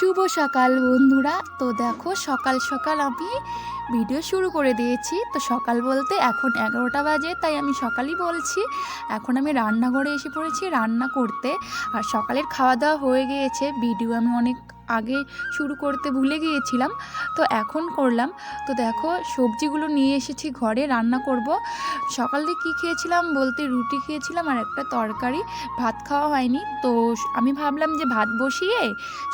শুভ সকাল বন্ধুরা। তো দেখো সকাল সকাল আমি ভিডিও শুরু করে দিয়েছি। তো সকাল বলতে এখন 11টা বাজে, তাই আমি সকালই বলছি। এখন আমি রান্নাঘরে এসে পড়েছি রান্না করতে। আর সকালের খাওয়া দাওয়া হয়ে গিয়েছে, ভিডিও আমি অনেক আগে শুরু করতে ভুলে গিয়েছিলাম, তো এখন করলাম। তো দেখো সবজিগুলো নিয়ে এসেছি ঘরে, রান্না করব। সকালে কি খেয়েছিলাম বলতে রুটি খেয়েছিলাম আর একটা তরকারি, ভাত খাওয়া হয়নি। তো আমি ভাবলাম যে ভাত বসিয়ে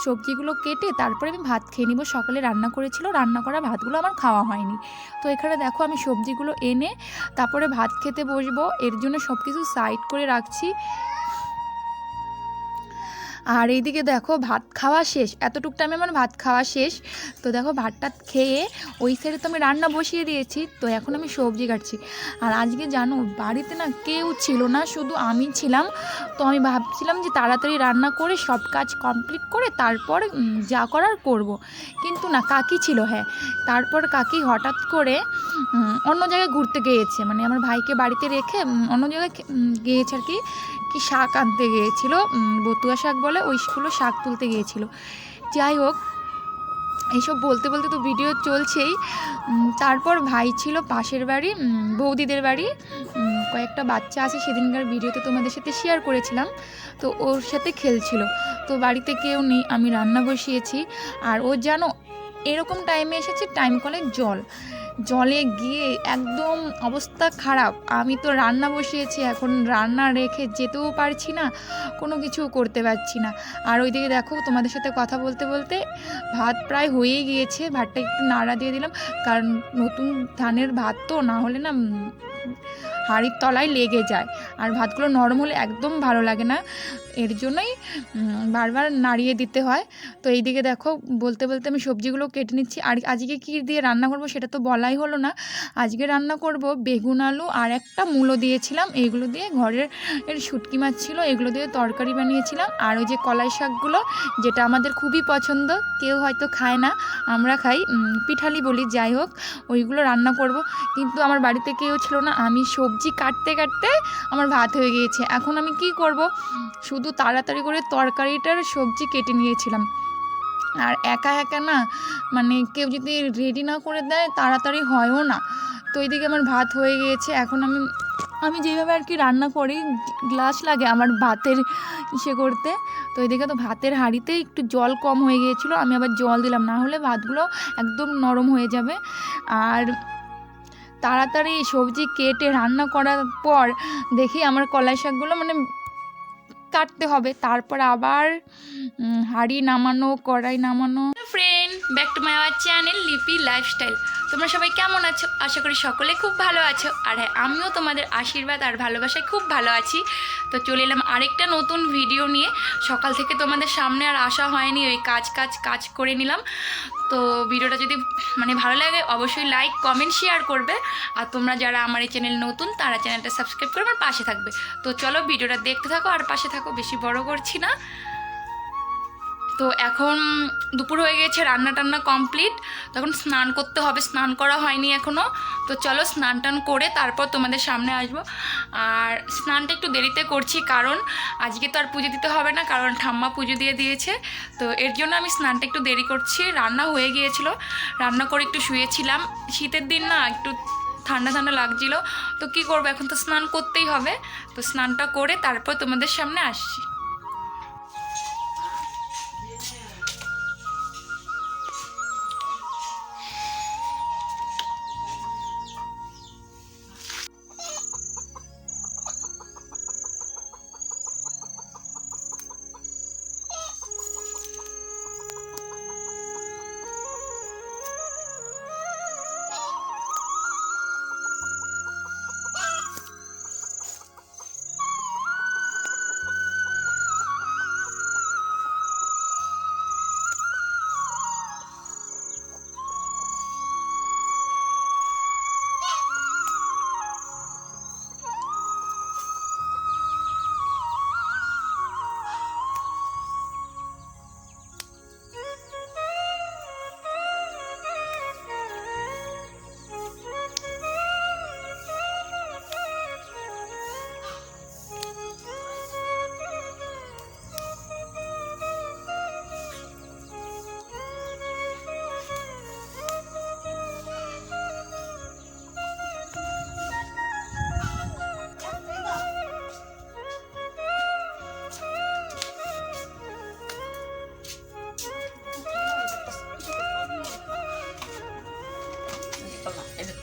সবজিগুলো কেটে তারপরে আমি ভাত খেয়ে নিব। সকালে রান্না করেছিল, রান্না করা ভাতগুলো আমার খাওয়া হয়নি। তো এখানে দেখো আমি সবজিগুলো এনে তারপরে ভাত খেতে বসবো, এর জন্য সব কিছু সাইড করে রাখছি। আর এইদিকে দেখো ভাত খাওয়া শেষ, এতটুক টাইমে আমার ভাত খাওয়া শেষ। তো দেখো ভাতটা খেয়ে ওই সাইডে তো আমি রান্না বসিয়ে দিয়েছি, তো এখন আমি সবজি কাটছি। আর আজকে জানো বাড়িতে না কেউ ছিল না, শুধু আমি ছিলাম। তো আমি ভাবছিলাম যে তাড়াতাড়ি রান্না করে সব কাজ কমপ্লিট করে তারপর যা করার করব। কিন্তু না, কাকি ছিল। হ্যাঁ, তারপর কাকি হঠাৎ করে অন্য জায়গায় ঘুরতে গিয়েছে, মানে আমার ভাইকে বাড়িতে রেখে অন্য জায়গায় গিয়েছে আর কি। কি শাক আনতে গিয়েছিল, বতুয়া শাক বলে, ওইগুলো শাক তুলতে গিয়েছিল। যাই হোক, এইসব বলতে বলতে তো ভিডিও চলছেই। তারপর ভাই ছিল পাশের বাড়ি, বৌদিদের বাড়ি, কয়েকটা বাচ্চা আছে, সেদিনকার ভিডিওতে তোমাদের সাথে শেয়ার করেছিলাম। তো ওর সাথে খেলছিল। তো বাড়িতে কেউ নেই, আমি রান্না বসিয়েছি। আর ও জানো এরকম টাইমে এসেছে, টাইম কলে জলে গিয়ে একদম অবস্থা খারাপ। আমি তো রান্না বসিয়েছি, এখন রান্না রেখে যেতেও পারছি না, কোনো কিছু করতে পারছি না। আর ওইদিকে দেখো তোমাদের সাথে কথা বলতে বলতে ভাত প্রায় হয়েই গিয়েছে। ভাতটা একটু নাড়া দিয়ে দিলাম, কারণ নতুন ধানের ভাত তো, না হলে না হাঁড়ির তলায় লেগে যায়, আর ভাতগুলো নরম হলে একদম ভালো লাগে না, এর জন্যই বারবার নাড়িয়ে দিতে হয়। তো এইদিকে দেখো বলতে বলতে আমি সবজিগুলো কেটে নিচ্ছি। আর আজকে কী দিয়ে রান্না করব সেটা তো বলাই হলো না। আজকে রান্না করব বেগুন আলু আর একটা মূলো দিয়েছিলাম, এইগুলো দিয়ে ঘরের শুটকি মাছ ছিল, এগুলো দিয়ে তরকারি বানিয়েছিলাম। আর ওই যে কলাই শাকগুলো, যেটা আমাদের খুবই পছন্দ, কেউ হয়তো খায় না, আমরা খাই, পিঠালি বলি, যাই হোক ওইগুলো রান্না করব। কিন্তু আমার বাড়িতে কেউ ছিল না, আমি সবজি কাটতে কাটতে আমার ভাত হয়ে গিয়েছে। এখন আমি কি করব, শুধু তাড়াতাড়ি করে তরকারিটার সবজি কেটে নিয়েছিলাম। আর একা একা না, মানে কেউ যদি রেডি না করে দেয় তাড়াতাড়ি হয়ও না। তো এইদিকে আমার ভাত হয়ে গিয়েছে। এখন আমি যেভাবে আর কি রান্না করি, গ্লাস লাগে আমার ভাতের করতে। তো এদিকে তো ভাতের হাঁড়িতে একটু জল কম হয়ে গিয়েছিলো, আমি আবার জল দিলাম, না হলে ভাতগুলো একদম নরম হয়ে যাবে। আর তাড়াতাড়ি সবজি কেটে রান্না করার পর দেখি আমার কলাই শাকগুলো মানে কাটতে হবে, তারপর আবার হাঁড়ি নামানো, কড়াই নামানো। Friend, back to my our channel লিপি লাইফস্টাইল। তোমরা সবাই কেমন আছো? আশা করি সকলে খুব ভালো আছো। আর হ্যাঁ, আমিও তোমাদের আশীর্বাদ আর ভালোবাসায় খুব ভালো আছি। তো চলে এলাম আরেকটা নতুন ভিডিও নিয়ে। সকাল থেকে তোমাদের সামনে আর আসা হয়নি, ওই কাজ করে নিলাম। তো ভিডিওটা যদি মানে ভালো লাগে অবশ্যই লাইক, কমেন্ট, শেয়ার করবে। আর তোমরা যারা আমার এই চ্যানেল নতুন, তারা চ্যানেলটা সাবস্ক্রাইব করে আমার পাশে থাকবে। তো চলো ভিডিওটা দেখতে থাকো আর পাশে থাকো, বেশি বড় করছি না। তো এখন দুপুর হয়ে গেছে, রান্না টান্না কমপ্লিট। তখন স্নান করতে হবে, স্নান করা হয়নি এখনও। তো চলো স্নান টান করে তারপর তোমাদের সামনে আসবো। আর স্নানটা একটু দেরিতে করছি, কারণ আজকে তো আর পুজো দিতে হবে না, কারণ ঠাম্মা পুজো দিয়ে দিয়েছে। তো এর জন্য আমি স্নানটা একটু দেরি করছি। রান্না হয়ে গিয়েছিল, রান্না করে একটু শুয়েছিলাম। শীতের দিন না, একটু ঠান্ডা ঠান্ডা লাগছিল। তো কি করবো, এখন তো স্নান করতেই হবে। তো স্নানটা করে তারপর তোমাদের সামনে আসছি।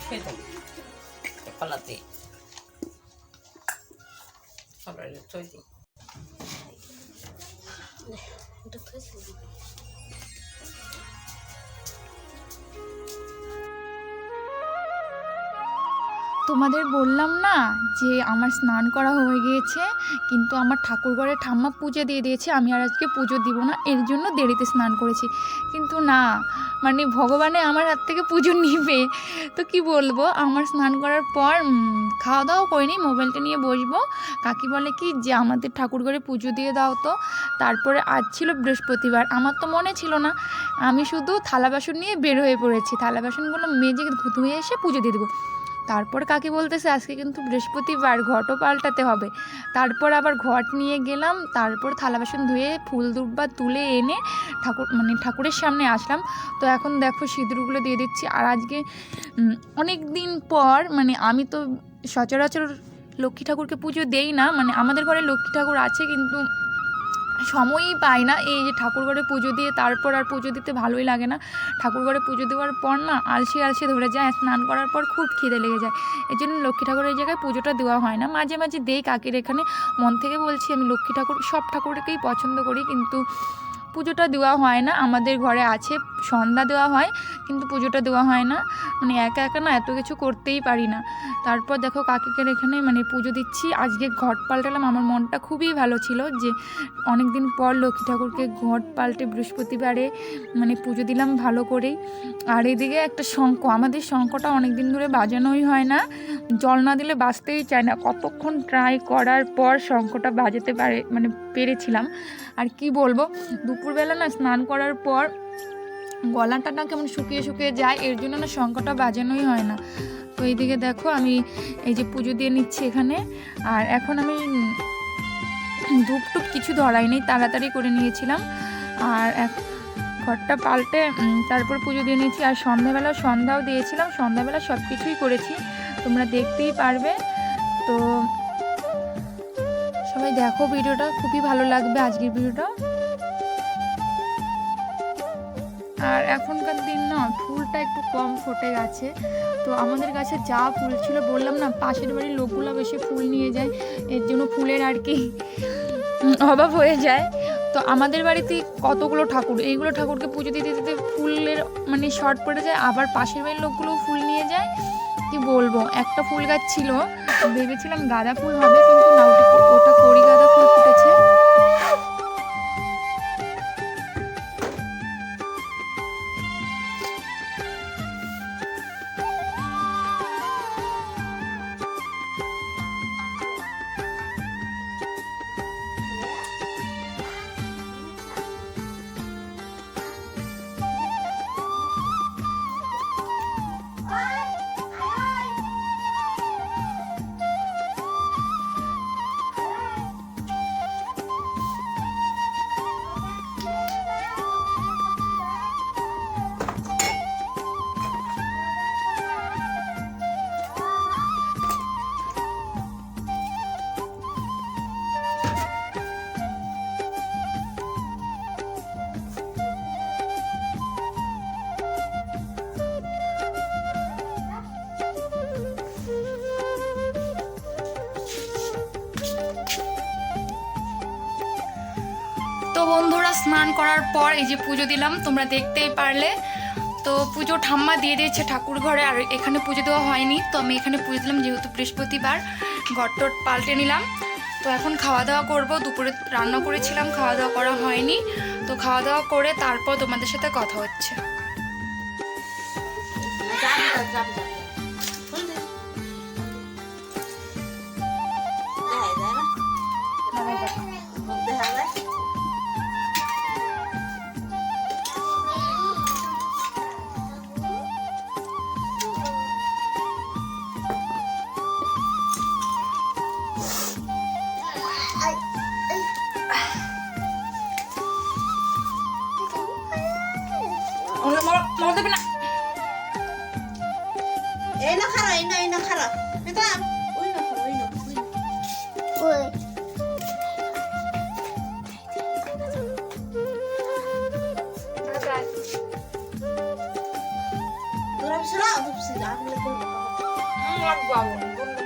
খেতাম পালাতে থই দিই তোমাদের বললাম না যে আমার স্নান করা হয়ে গিয়েছে, কিন্তু আমার ঠাকুরঘরে ঠাম্মা পুজো দিয়ে দিয়েছে, আমি আর আজকে পুজো দিব না, এর জন্য দেরিতে স্নান করেছি। কিন্তু না, মানে ভগবানে আমার হাত থেকে পুজো নিবে তো কি বলবো। আমার স্নান করার পর খাওয়া দাওয়া করিনি, মোবাইলটা নিয়ে বসবো। কাকি বলে কি যে আমাদের ঠাকুরঘরে পুজো দিয়ে দাও তো। তারপরে আজ ছিল বৃহস্পতিবার, আমার তো মনে ছিল না, আমি শুধু থালা বাসন নিয়ে বের হয়ে পড়েছি, থালা বাসনগুলো মেজে ধুয়ে এসে পুজো দিয়ে দেবো। তারপর কাকি বলতেছে আজকে কিন্তু বৃহস্পতিবার, ঘটও পাল্টাতে হবে। তারপর আবার ঘট নিয়ে গেলাম, তারপর থালা বাসন ধুয়ে ফুল দুব্বা তুলে এনে ঠাকুরের সামনে আসলাম। তো এখন দেখো সিঁদুরগুলো দিয়ে দিচ্ছি। আর আজকে অনেক দিন পর, আমি তো সচরাচর লক্ষ্মী ঠাকুরকে পুজো দেই না, আমাদের ঘরে লক্ষ্মী ঠাকুর আছে কিন্তু সময়ই পাই না। এই যে ঠাকুরঘরে পুজো দিয়ে তারপর আর পুজো দিতে ভালোই লাগে না। ঠাকুরঘরে পুজো দেওয়ার পর না আলসে আলসে ধরে যায়, স্নান করার পর খুব খিদে লেগে যায়। এই জন্য লক্ষ্মী ঠাকুরের জায়গায় পুজোটা দেওয়া হয় না। মাঝে মাঝে দেই কাকির এখানে, মন থেকে বলছি আমি লক্ষ্মী ঠাকুর সব ঠাকুরকেই পছন্দ করি, কিন্তু পুজোটা দেওয়া হয় না। আমাদের ঘরে আছে সন্ধ্যা দেওয়া হয়, কিন্তু পুজোটা দেওয়া হয় না। একা একা না এত কিছু করতেই পারি না। তারপর দেখো কাকিকের এখানে পুজো দিচ্ছি। আজকে ঘট পাল্টালাম, আমার মনটা খুবই ভালো ছিল যে অনেক দিন পর লক্ষ্মী ঠাকুরকে ঘট পাল্টে বৃহস্পতিবারে পুজো দিলাম ভালো করেই। আর এদিকে একটা শঙ্খ, আমাদের শঙ্খটা অনেক দিন ধরে বাজানোই হয় না, জল না দিলে বাজতেই চায় না। কতক্ষণ ট্রাই করার পর শঙ্খটা বাজাতে পেরেছিলাম। আর কি বলবো, দুপুরবেলা না স্নান করার পর গলাটা না কেমন শুকিয়ে শুকিয়ে যায়, এর জন্য না শঙ্খটা বাজানোই হয় না। তো এইদিকে দেখো আমি এই যে পুজো দিয়ে নিচ্ছি এখানে। আর এখন আমি ধূপ টুপ কিছু ধরাই নেই, তাড়াতাড়ি করে নিয়েছিলাম। আর ঘরটা পাল্টে তারপর পুজো দিয়ে নিয়েছি। আর সন্ধ্যাও দিয়েছিলাম, সন্ধ্যাবেলা সব কিছুই করেছি, তোমরা দেখতেই পারবে। তো সবাই দেখো ভিডিওটা, খুবই ভালো লাগবে আজকের ভিডিওটা। আর এখনকার দিন না ফুলটা একটু কম ফোটে গেছে, তো আমাদের গাছে যা ফুল ছিল বললাম না পাশের বাড়ির লোকগুলো বেশি ফুল নিয়ে যায়, এর জন্য ফুলের আর কি অভাব হয়ে যায়। তো আমাদের বাড়িতে কতগুলো ঠাকুর, এইগুলো ঠাকুরকে পুজো দিতে দিতে ফুলের শর্ট পড়ে যায়, আবার পাশের বাড়ির লোকগুলোও ফুল নিয়ে যায়। কি বলবো, একটা ফুল গাছ ছিল, ভেবেছিলাম গাঁদা ফুল হবে, কিন্তু না, ওটা কড়ি গাঁদা ফুল ফুটেছে। তো বন্ধুরা, স্নান করার পর এই যে পুজো দিলাম, তোমরা দেখতেই পারলে। তো পুজো ঠাম্মা দিয়ে দিয়েছে ঠাকুর ঘরে, আর এখানে পুজো দেওয়া হয়নি, তো আমি এখানে পুজো দিলাম যেহেতু বৃহস্পতিবার। ঘট টট পাল্টে নিলাম। তো এখন খাওয়া দাওয়া করবো। দুপুরে রান্না করেছিলাম, খাওয়া দাওয়া করা হয়নি। তো খাওয়া দাওয়া করে তারপর তোমাদের সাথে কথা হচ্ছে। এই না খারা, এই না খারা, এটা ওই না খারা, ওই না ওই তোরা বিছরা, আমি বিছরা, আমি করব। পাবো বললে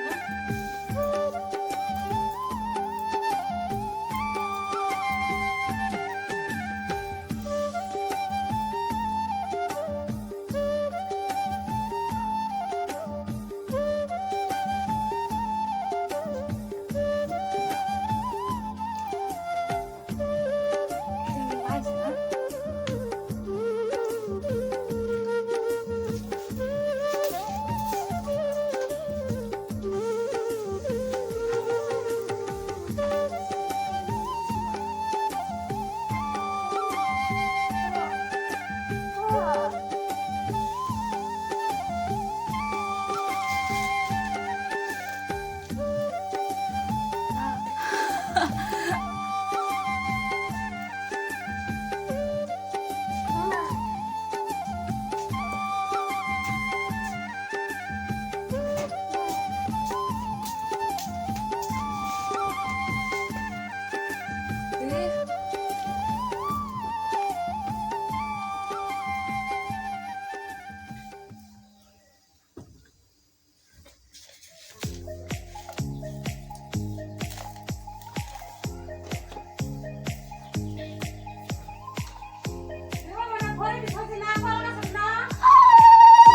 না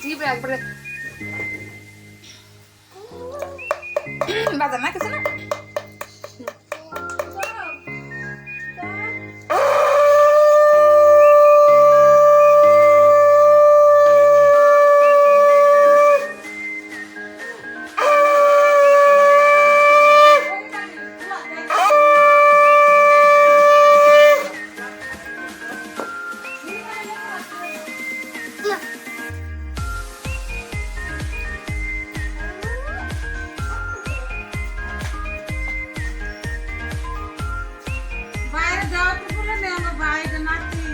জিভ একবারে বাজার না কিছু না বাইরে যাওয়া তো বলে নে আমার বাইরে নাকি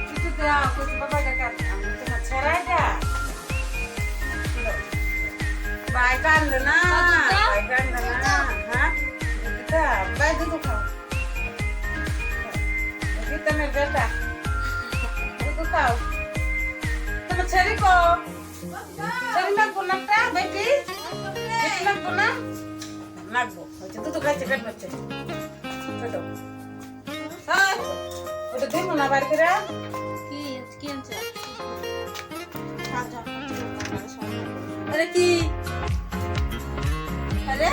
কিছু দাও কিছু বাবা কাকা আমি তোমার ছড়াই দা বাই কান্দে না বাই কান্দে না হ্যাঁ এটা বাই দুধ খাও এটা মেরে বেটা দুধ খাও তোমার ছেড়ে কো ছেড়ে না কোনটা বেটি বেটি না কোনা লাগবো হচ্ছে দুধ খাইছে পেট বাচ্চা ছোটো হ্যাঁ ওটা দিন না বাড়ি করে কি আনছে আরে কি আরে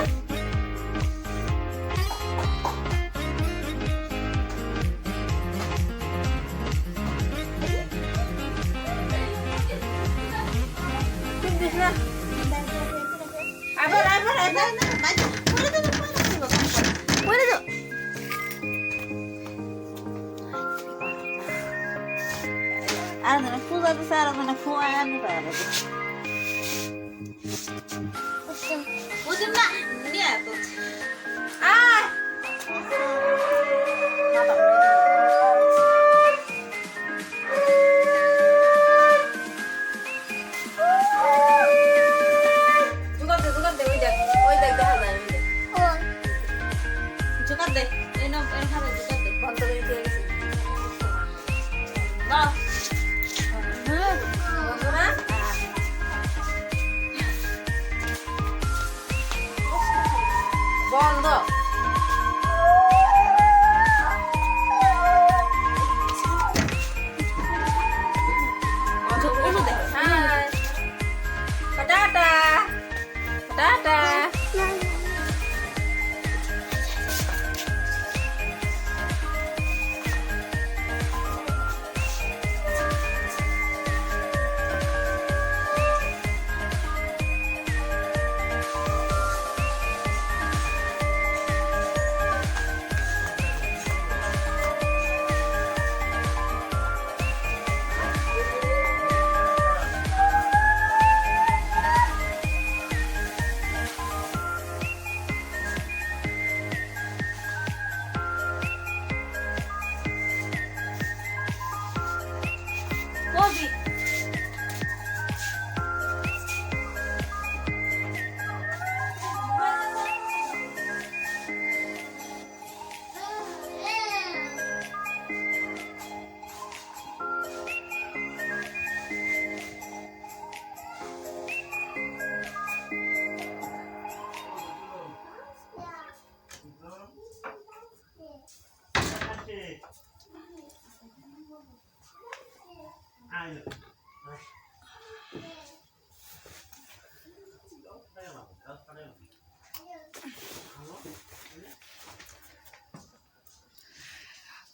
আবার Ana, pula do Sara, mana kuan ba. Udah nak, ni tu. Ah. Juga deh, oi dah dah dah. Oh. Juga deh, ini harus juga deh. Bantu ini. Nah. বন্ধ টাটা টাটা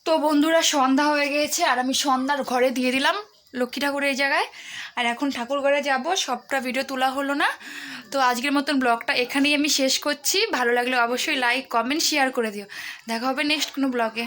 তো বন্ধুরা সন্ধ্যা হয়ে গিয়েছে আর আমি সন্ধ্যার ঘরে দিয়ে দিলাম লক্ষ্মী ঠাকুর এই জায়গায়। আর এখন ঠাকুর ঘরে যাব, সবটা ভিডিও তোলা হলো না। তো আজকের মতন ব্লগটা এখানেই আমি শেষ করছি। ভালো লাগলে অবশ্যই লাইক কমেন্ট শেয়ার করে দিও। দেখা হবে নেক্সট কোনো ব্লগে।